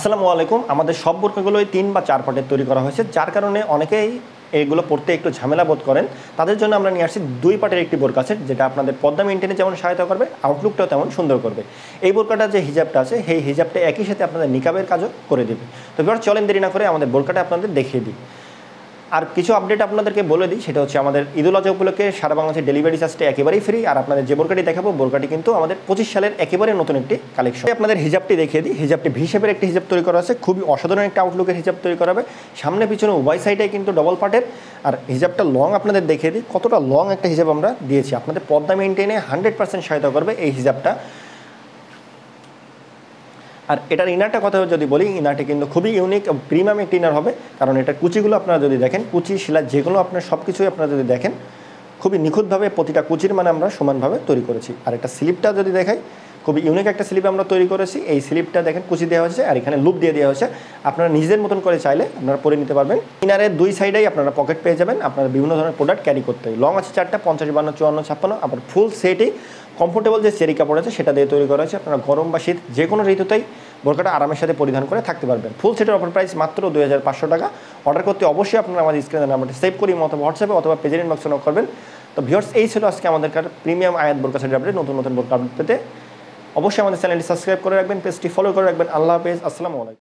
আসসালামু আলাইকুম। আমাদের সব বোরকাগুলোই 3 বা 4 পার্টের তৈরি করা হয়েছে, যার কারণে অনেকেই এগুলো পড়তে একটু ঝামেলা বোধ করেন। তাদের জন্য আমরা নিয়ে আসছি 2 পার্টের একটি বোরকা আছে, যেটা আপনাদের পর্দা মেনটেনে যেমন সহায়তা করবে, আউটলুকটাও তেমন সুন্দর করবে। এই বোরকাটা যে হিজাবটা আছে, সেই হিজাবটা একই সাথে আপনাদের নিকাবের কাজও করে দেবে। তো এবার চলেন দেরি না করে আমাদের বোরকাটা আপনাদের দেখিয়ে দিই। আর কিছু আপডেট আপনাদেরকে বলে দিই, সেটা হচ্ছে আমাদের ঈদুল আজহা উপলক্ষে সারা বাংলাদেশে ডেলিভারি চার্জটা একেবারেই ফ্রি। আর আপনাদের যে বোরকাটি দেখাবো, বোরকাটি কিন্তু আমাদের 25 সালের একেবারে নতুন একটি কালেকশন। আপনাদের হিজাবটি দেখিয়ে দিই। হিজাবটি ভি শেপের একটি হিজাব তৈরি করা আছে, খুবই অসাধারণ একটা আউটলুকের হিজাব তৈরি করা হবে। সামনে পিছনে উভয় সাইডে কিন্তু ডবল পার্টের। আর হিজাবটা লং আপনাদের দেখিয়ে দিই, কতটা লং একটা হিজাব আমরা দিয়েছি। আপনাদের পর্দা মেনটেনে 100% সহায়তা করবে এই হিজাবটা। আর এটার ইনারটা কথা যদি বলি, ইনারটি কিন্তু খুবই ইউনিক প্রিমিয়াম একটি ইনার হবে। কারণ এটার কুচিগুলো আপনারা যদি দেখেন, কুচি শিলা যেগুলো আপনার সব কিছুই আপনারা যদি দেখেন, খুবই নিখুঁতভাবে প্রতিটা কুচির মানে আমরা সমানভাবে তৈরি করেছি। আর একটা স্লিপটা যদি দেখাই, খুবই ইউনিক একটা স্লিপ আমরা তৈরি করেছি। এই স্লিপটা দেখেন কুচি দেওয়া হয়েছে, আর এখানে লুপ দিয়ে দেওয়া হয়েছে। আপনারা নিজেদের মতন করে চাইলে আপনারা পরে নিতে পারবেন। ইনারের 2 সাইডেই আপনারা পকেট পেয়ে যাবেন, আপনারা বিভিন্ন ধরনের প্রোডাক্ট ক্যারি করতে হয়। লং আছে 4টা, 50, 52, 54, 56। আবার ফুল সেটই কমফোর্টেবল যে চেরি কাপড় আছে সেটা দিয়ে তৈরি করা হয়েছে। আপনারা গরম বা শীত যে কোনো ঋতুতেই বোরকাটা আরামের সাথে পরিধান করে থাকতে পারবেন। ফুল সেটের অফার প্রাইস মাত্র 2500 টাকা। অর্ডার করতে অবশ্যই আপনারা আমাদের স্ক্রিনের নাম্বারটি সেভ করি, অথবা হোয়াটসঅ্যাপে অথবা পেজের ইনবক্সে নক করবেন। তো ভিউয়ার্স, এই ছিল আজকে আমাদের প্রিমিয়াম আয়াত বোরকা সেটের আপডেট। নতুন নতুন বোরকা আপডেট পেতে অবশ্যই আমাদের চ্যানেলটি সাবস্ক্রাইব করে রাখবেন, পেজটি ফলো করে রাখবেন। আল্লাহ হাফেজ, আসসালামু আলাইকুম।